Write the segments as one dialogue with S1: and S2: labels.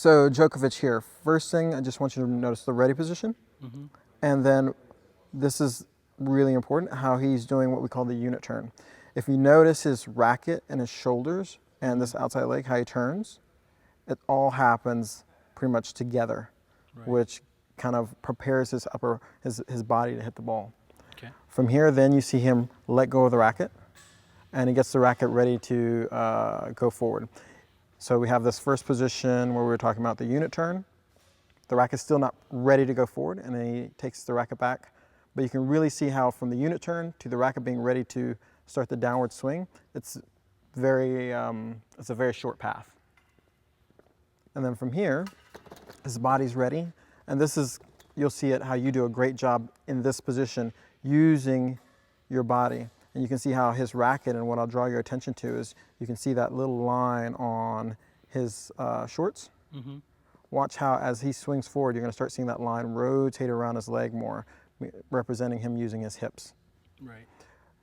S1: So Djokovic here. First thing, I just want you to notice the ready position. And then this is really important, how he's doing what we call the unit turn. If you notice his racket and his shoulders and this outside leg, how he turns, it all happens pretty much together, which kind of prepares his body to hit the ball.
S2: Okay.
S1: From here, then you see him let go of the racket, and he gets the racket ready to go forward. So we have this first position where we were talking about the unit turn. The racket's still not ready to go forward, and then he takes the racket back. But you can really see how from the unit turn to the racket being ready to start the downward swing, it's a very short path. And then from here, his body's ready. And this is, you'll see it, how you do a great job in this position using your body. And you can see how his racket, and what I'll draw your attention to is, you can see that little line on his shorts. Watch how as he swings forward, you're going to start seeing that line rotate around his leg more, representing him using his hips.
S2: Right.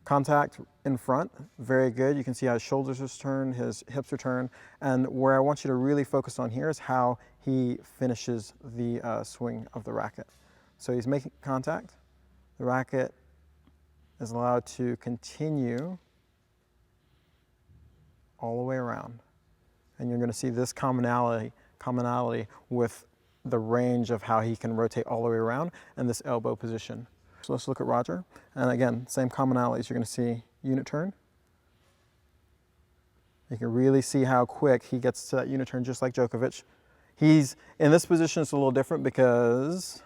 S1: Contact in front, very good. You can see how his shoulders are turned, his hips are turned. And where I want you to really focus on here is how he finishes the swing of the racket. So he's making contact. The racket is allowed to continue all the way around. And you're going to see this commonality with the range of how he can rotate all the way around and this elbow position. So let's look at Roger. And again, same commonalities. You're going to see unit turn. You can really see how quick he gets to that unit turn, just like Djokovic. He's in this position. It's a little different because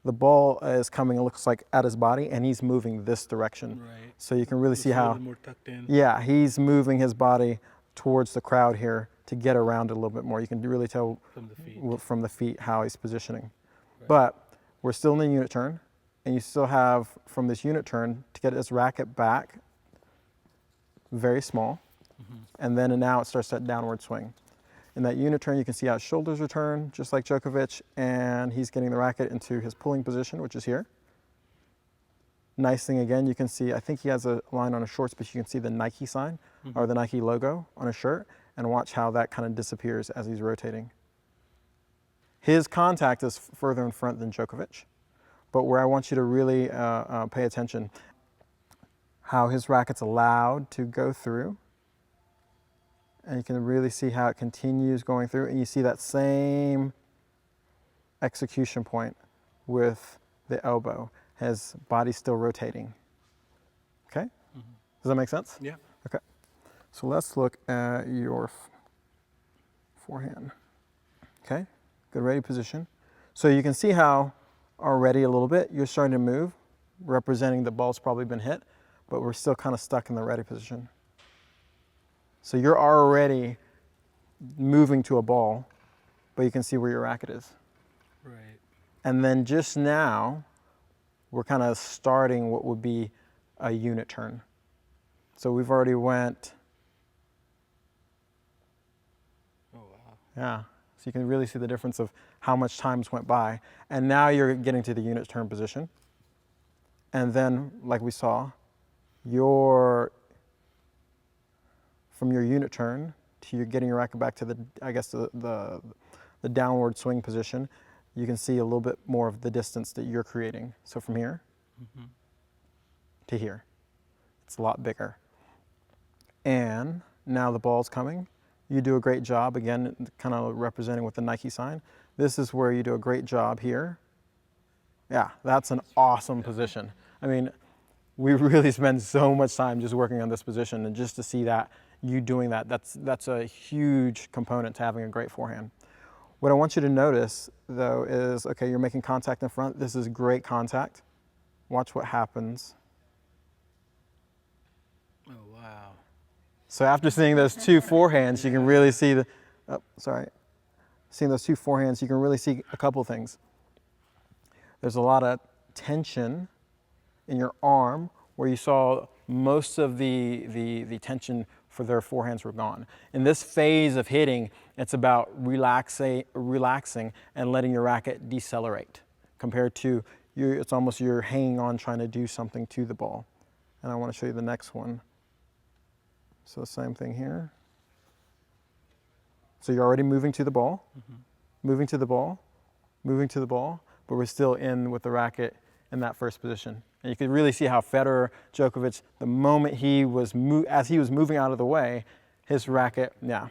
S1: the ball is coming, it looks like, at his body, and he's moving this direction.
S2: Right.
S1: So you can really see how,
S2: more tucked in.
S1: yeah, he's moving his body towards the crowd here to get around it a little bit more. You can really tell from the feet how he's positioning. Right. But we're still in the unit turn, and you still have, from this unit turn, to get his racket back, very small, and then now it starts that downward swing. In that unit turn, you can see how his shoulders are turned, just like Djokovic, and he's getting the racket into his pulling position, which is here. Nice thing again, you can see, I think he has a line on his shorts, but you can see the Nike sign, or the Nike logo on his shirt, and watch how that kind of disappears as he's rotating. His contact is further in front than Djokovic, but where I want you to really pay attention, how his racket's allowed to go through, and you can really see how it continues going through, and you see that same execution point with the elbow. His body's still rotating. Okay? Does that make sense?
S2: Yeah.
S1: Okay. So let's look at your forehand. Okay? Good ready position. So you can see how already a little bit you're starting to move, representing the ball's probably been hit, but we're still kind of stuck in the ready position. So you're already moving to a ball, but you can see where your racket is.
S2: Right.
S1: And then just now, we're kind of starting what would be a unit turn. So we've already went.
S2: Oh, wow.
S1: Yeah. So you can really see the difference of how much time's went by. And now you're getting to the unit turn position. And then, like we saw, from your unit turn to you getting your racket back to the downward swing position, you can see a little bit more of the distance that you're creating. So from here to here, it's a lot bigger. And now the ball's coming. You do a great job, again, kind of representing with the Nike sign. This is where you do a great job here. Yeah, that's an awesome position. I mean, we really spend so much time just working on this position, and just to see that, you doing that, that's a huge component to having a great forehand. What I want you to notice, though, is, okay, you're making contact in front. This is great contact. Watch what happens.
S2: Oh, wow.
S1: So after seeing those two forehands, you can really see seeing those two forehands, you can really see a couple things. There's a lot of tension in your arm, where you saw most of the tension for their forehands were gone. In this phase of hitting, it's about relaxing and letting your racket decelerate, compared to it's almost you're hanging on trying to do something to the ball. And I want to show you the next one. So same thing here. So you're already moving to the ball, moving to the ball, moving to the ball, but we're still in with the racket in that first position. And you can really see how Federer, Djokovic, the moment as he was moving out of the way, his racket, yeah.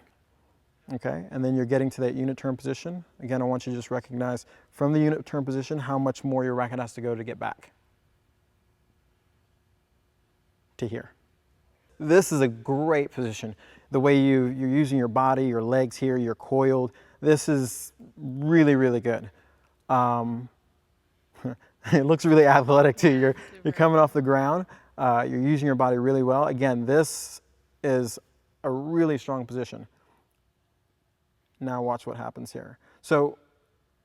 S1: Okay, and then you're getting to that unit turn position. Again, I want you to just recognize from the unit turn position how much more your racket has to go to get back to here. This is a great position. The way you're using your body, your legs here, you're coiled. This is really, really good. It looks really athletic too. You're coming off the ground. You're using your body really well. Again, this is a really strong position. Now watch what happens here. So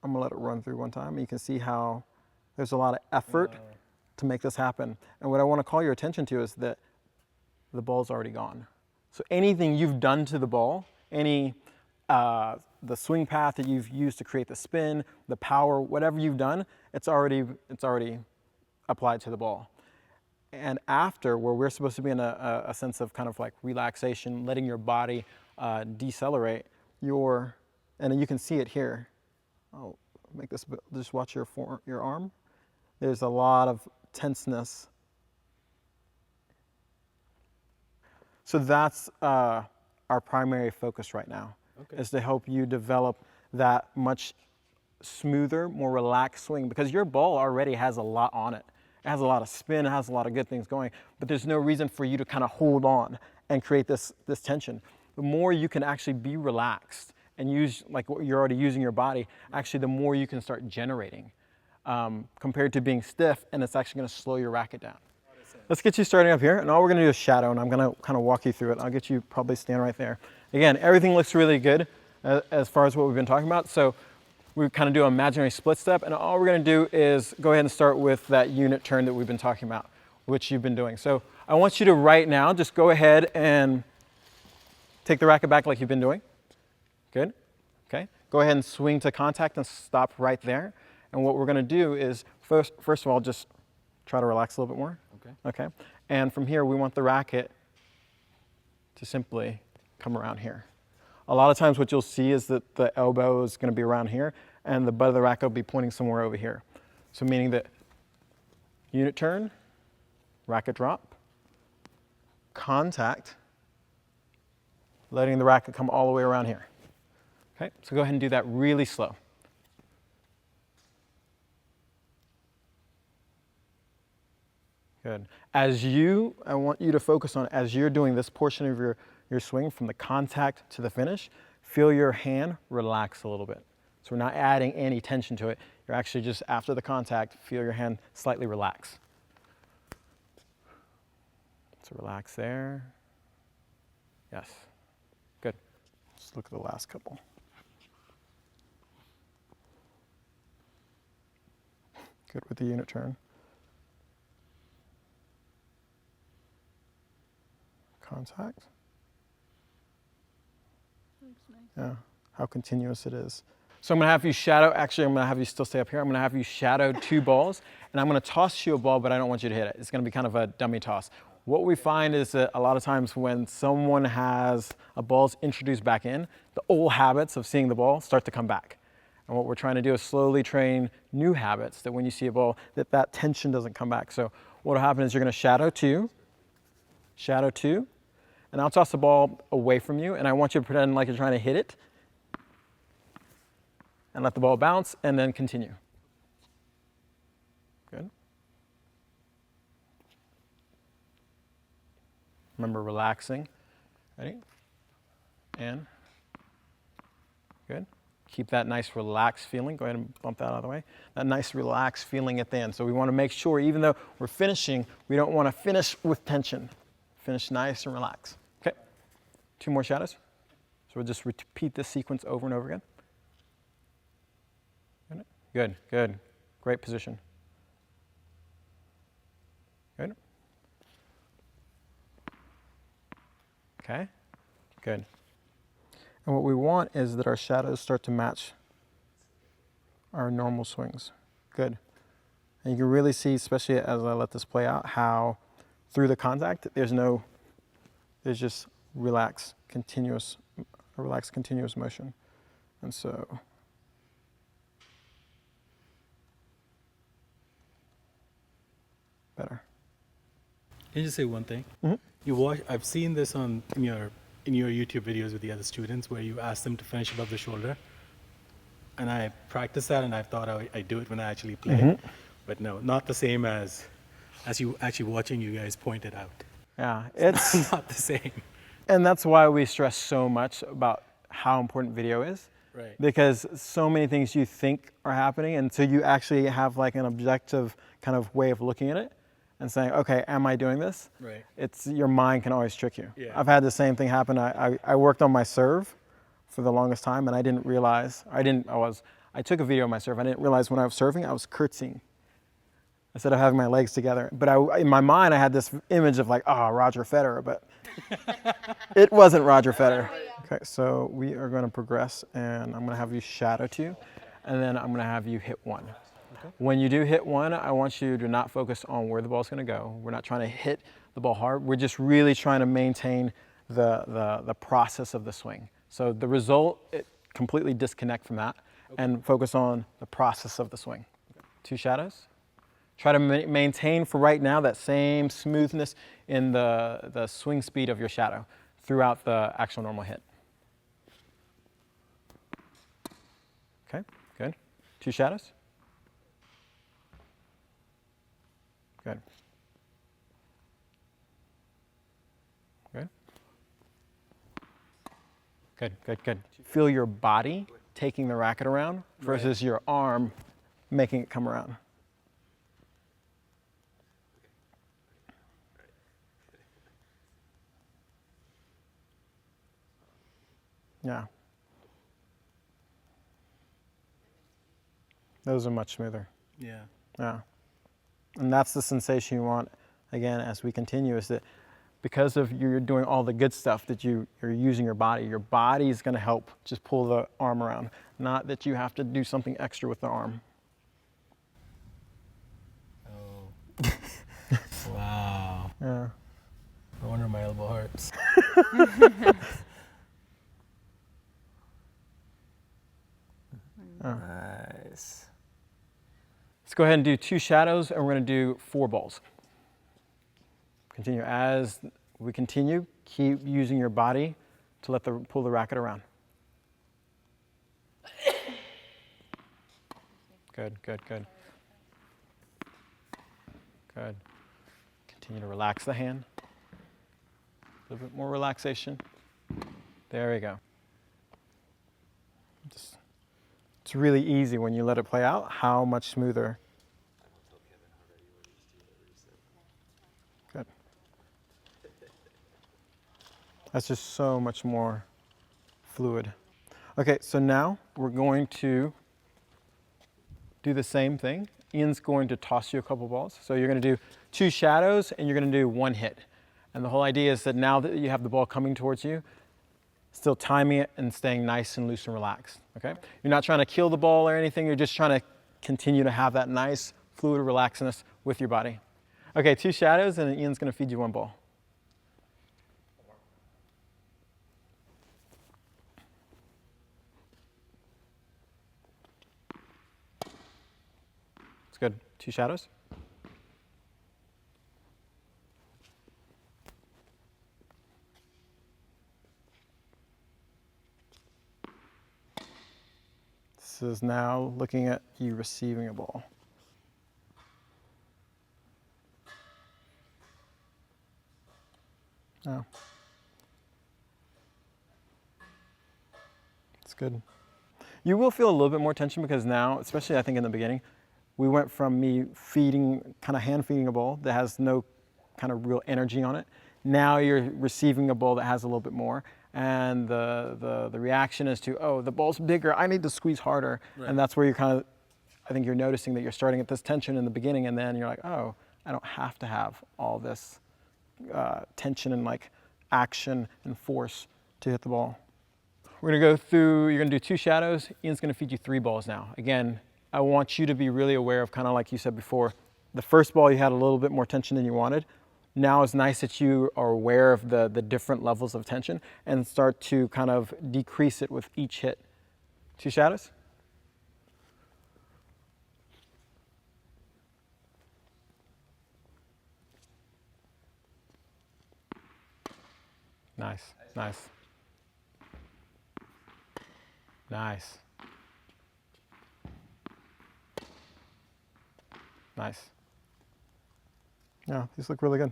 S1: I'm gonna let it run through one time. You can see how there's a lot of effort to make this happen. And what I want to call your attention to is that the ball's already gone. So anything you've done to the ball, the swing path that you've used to create the spin, the power, whatever you've done, it's already applied to the ball. And after, where we're supposed to be in a sense of kind of like relaxation, letting your body decelerate, and then you can see it here. I'll make this, just watch your arm. There's a lot of tenseness. So that's our primary focus right now, is to help you develop that much smoother, more relaxed swing, because your ball already has a lot on it. It has a lot of spin, it has a lot of good things going, but there's no reason for you to kind of hold on and create this tension. The more you can actually be relaxed and use, like what you're already using your body, actually the more you can start generating compared to being stiff, and it's actually gonna slow your racket down. Let's get you starting up here, and all we're gonna do is shadow, and I'm gonna kind of walk you through it. I'll get you probably stand right there. Again, everything looks really good as far as what we've been talking about. So we kind of do an imaginary split step, and all we're gonna do is go ahead and start with that unit turn that we've been talking about, which you've been doing. So I want you to right now, just go ahead and take the racket back like you've been doing. Good, okay. Go ahead and swing to contact and stop right there. And what we're gonna do is, first of all, just try to relax a little bit more. Okay. And from here, we want the racket to simply come around here. A lot of times what you'll see is that the elbow is gonna be around here, and the butt of the racket will be pointing somewhere over here. So meaning that unit turn, racket drop, contact, letting the racket come all the way around here. Okay, so go ahead and do that really slow. Good. I want you to focus on, as you're doing this portion of your swing from the contact to the finish, feel your hand relax a little bit. So we're not adding any tension to it. You're actually just, after the contact, feel your hand slightly relax. So relax there. Yes. Good. Let's look at the last couple. Good with the unit turn. Contact.
S3: Looks nice.
S1: Yeah, how continuous it is. So I'm gonna have you shadow, actually I'm gonna have you still stay up here. I'm gonna have you shadow 2 balls, and I'm gonna toss you a ball, but I don't want you to hit it. It's gonna be kind of a dummy toss. What we find is that a lot of times when someone has a ball's introduced back in, the old habits of seeing the ball start to come back. And what we're trying to do is slowly train new habits that when you see a ball, that tension doesn't come back. So what'll happen is you're gonna shadow 2, and I'll toss the ball away from you, and I want you to pretend like you're trying to hit it, and let the ball bounce, and then continue. Good. Remember relaxing. Ready? And good. Keep that nice relaxed feeling. Go ahead and bump that out of the way. That nice relaxed feeling at the end. So we want to make sure, even though we're finishing, we don't want to finish with tension. Finish nice and relaxed. Okay, 2 more shadows. So we'll just repeat this sequence over and over again. Good, good. Great position. Good. Okay, good. And what we want is that our shadows start to match our normal swings. Good. And you can really see, especially as I let this play out, how through the contact, there's just relaxed, continuous a relaxed continuous motion. And so, better.
S2: Can you just say one thing? I've seen this in your YouTube videos with the other students where you ask them to finish above the shoulder. And I practice that, and I thought I do it when I actually play. But no, not the same as you actually watching you guys point it out.
S1: Yeah, it's
S2: Not the same.
S1: And that's why we stress so much about how important video is.
S2: Right.
S1: Because so many things you think are happening until you actually have like an objective kind of way of looking at it and saying, okay, am I doing this?
S2: Right.
S1: Your mind can always trick you.
S2: Yeah.
S1: I've had the same thing happen. I worked on my serve for the longest time, and I didn't realize, I took a video of my serve. I didn't realize when I was serving, I was curtsying instead of having my legs together. But in my mind, I had this image of like, Roger Federer, but it wasn't Roger Federer. Okay, so we are going to progress, and I'm going to have you shadow 2, and then I'm going to have you hit 1. Okay. When you do hit 1, I want you to not focus on where the ball's going to go. We're not trying to hit the ball hard. We're just really trying to maintain the process of the swing. So the result, completely disconnect from that and focus on the process of the swing. 2 shadows. Try to maintain for right now that same smoothness in the swing speed of your shadow throughout the actual normal hit. Okay, good. 2 shadows. Good. Good. Good, good, good. Feel your body taking the racket around versus your arm making it come around. Yeah. Those are much smoother.
S2: Yeah.
S1: Yeah. And that's the sensation you want, again, as we continue, is that because of you're doing all the good stuff that you're using your body is going to help just pull the arm around, not that you have to do something extra with the arm.
S2: Oh. Wow.
S1: Yeah.
S2: No wonder my elbow hurts. Nice.
S1: Let's go ahead and do 2 shadows, and we're going to do 4 balls. Continue. As we continue, keep using your body to pull the racket around. Good, good, good. Good. Continue to relax the hand. A little bit more relaxation. There we go. It's really easy when you let it play out, how much smoother. Good. That's just so much more fluid. Okay, so now we're going to do the same thing. Ian's going to toss you a couple balls. So you're going to do 2 shadows, and you're going to do 1 hit. And the whole idea is that now that you have the ball coming towards you, still timing it and staying nice and loose and relaxed, okay? You're not trying to kill the ball or anything. You're just trying to continue to have that nice, fluid relaxedness with your body. Okay, 2 shadows, and Ian's going to feed you 1 ball. It's good. 2 shadows. This is now looking at you receiving a ball. Oh. It's good. You will feel a little bit more tension because now, especially I think in the beginning, we went from me feeding, kind of hand feeding a ball that has no kind of real energy on it. Now you're receiving a ball that has a little bit more. And the reaction is to, oh, the ball's bigger, I need to squeeze harder. Right. And that's where you're kind of, I think you're noticing that you're starting at this tension in the beginning, and then you're like, oh, I don't have to have all this tension and like action and force to hit the ball. We're gonna go through, you're gonna do 2 shadows. Ian's gonna feed you 3 balls now. Again, I want you to be really aware of, kind of like you said before, the first ball you had a little bit more tension than you wanted. now it's nice that you are aware of the different levels of tension and start to kind of decrease it with each hit. 2 shadows. Nice, nice. Nice. Nice. Yeah, these look really good.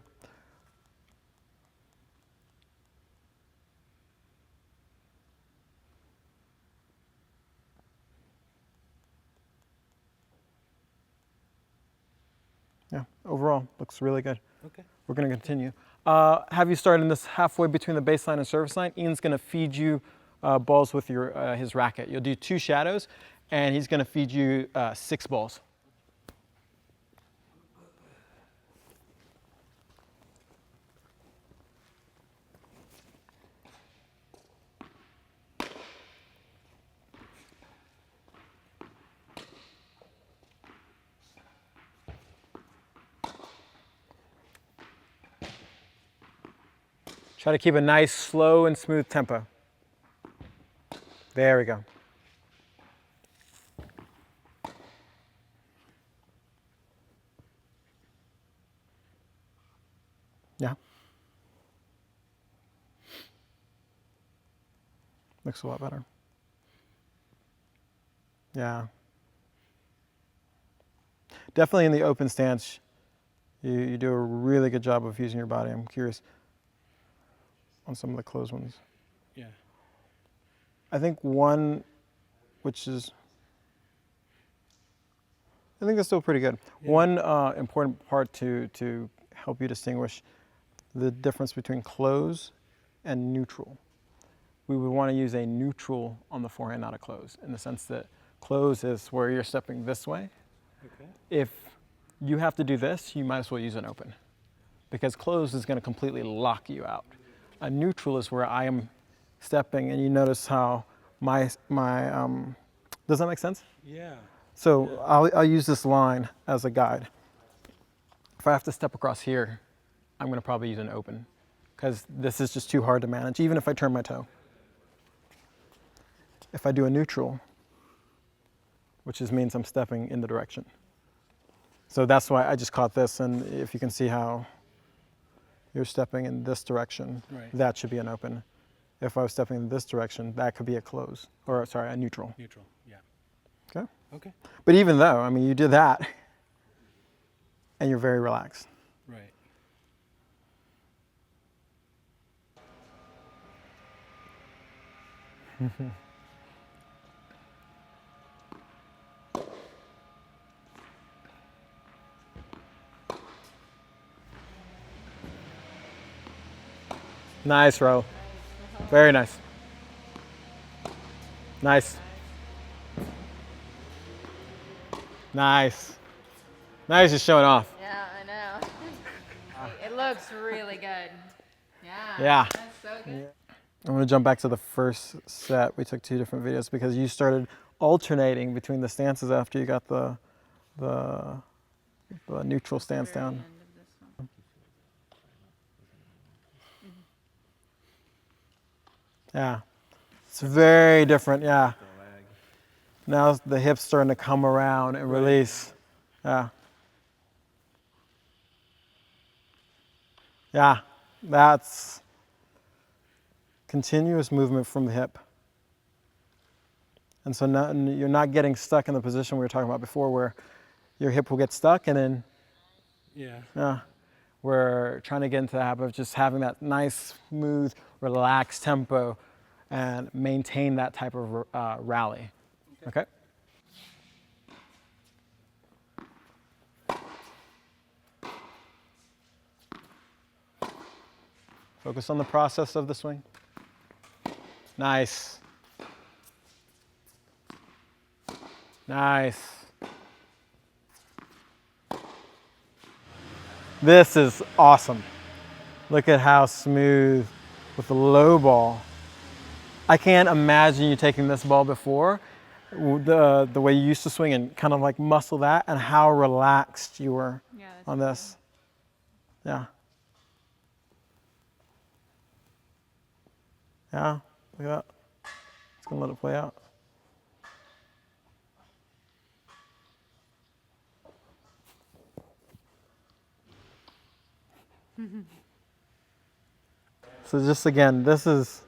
S1: Yeah, overall, looks really good.
S2: Okay.
S1: We're going to continue. Have you started this halfway between the baseline and service line? Ian's going to feed you balls with his racket. You'll do 2 shadows, and he's going to feed you 6 balls. Try to keep a nice, slow and smooth tempo. There we go. Yeah. Looks a lot better. Yeah. Definitely in the open stance, you do a really good job of using your body. I'm curious on some of the closed ones.
S2: Yeah.
S1: I think one, which is, I think that's still pretty good.
S2: Yeah.
S1: One important part to help you distinguish the difference between close and neutral. We would want to use a neutral on the forehand, not a close, in the sense that close is where you're stepping this way.
S2: Okay.
S1: If you have to do this, you might as well use an open, because close is going to completely lock you out. A neutral is where I am stepping, and you notice how my does that make sense?
S2: Yeah.
S1: So yeah. I'll use this line as a guide. If I have to step across here, I'm going to probably use an open, because this is just too hard to manage, even if I turn my toe. If I do a neutral, which means I'm stepping in the direction. So that's why I just caught this, and if you can see how you're stepping in this direction,
S2: right.
S1: That should be an open. If I was stepping in this direction, that could be a close, or sorry, a neutral.
S2: Neutral, yeah.
S1: Okay?
S2: Okay.
S1: But even though, I mean, you did that, and you're very relaxed.
S2: Right.
S1: Nice, Rahul. Very nice. Nice. Nice. Now he's just showing off.
S3: Yeah, I know. It looks really good. Yeah.
S1: Yeah.
S3: That's so good.
S1: I'm going to jump back to the first set. We took 2 different videos because you started alternating between the stances after you got the neutral stance down.
S3: End of this one.
S1: Yeah. It's very different, yeah. Now the hips starting to come around and release. Yeah. Yeah, that's continuous movement from the hip. And so you're not getting stuck in the position we were talking about before, where your hip will get stuck, and then
S2: Yeah.
S1: we're trying to get into the habit of just having that nice, smooth, relaxed tempo and maintain that type of rally. Okay? Focus on the process of the swing. Nice. Nice. This is awesome. Look at how smooth with the low ball. I can't imagine you taking this ball before, the way you used to swing and kind of like muscle that, and how relaxed you were
S3: Yeah, that's
S1: on
S3: really
S1: this. Yeah. Yeah, look at that. Just gonna let it play out. So just again, this is,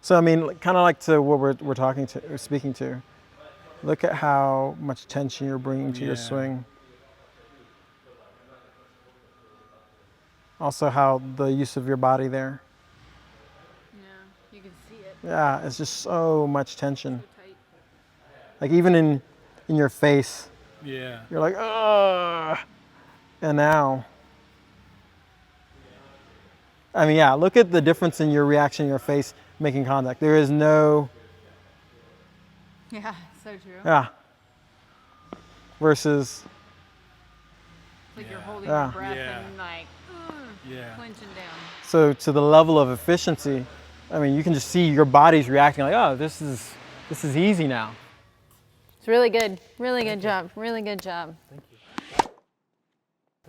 S1: so I mean, kind of like to what we're talking to, or speaking to. Look at how much tension you're bringing to your
S2: Yeah.
S1: swing. Also how the use of your body there.
S3: Yeah, you can see it.
S1: Yeah, it's just so much tension.
S3: So tight.
S1: Like even in your face,
S2: Yeah.
S1: you're like, ugh. And now, I mean, yeah, look at the difference in your reaction in your face making contact. There is no,
S3: Yeah, so true.
S1: yeah, versus,
S3: It's like you're
S2: Yeah.
S3: holding
S1: Yeah.
S3: your breath
S2: Yeah.
S3: and like
S2: Yeah.
S3: clenching down.
S1: so to the level of efficiency, I mean, you can just see your body's reacting like, oh, this is easy now.
S3: It's really good. Really good job. Really good job.
S2: Thank you.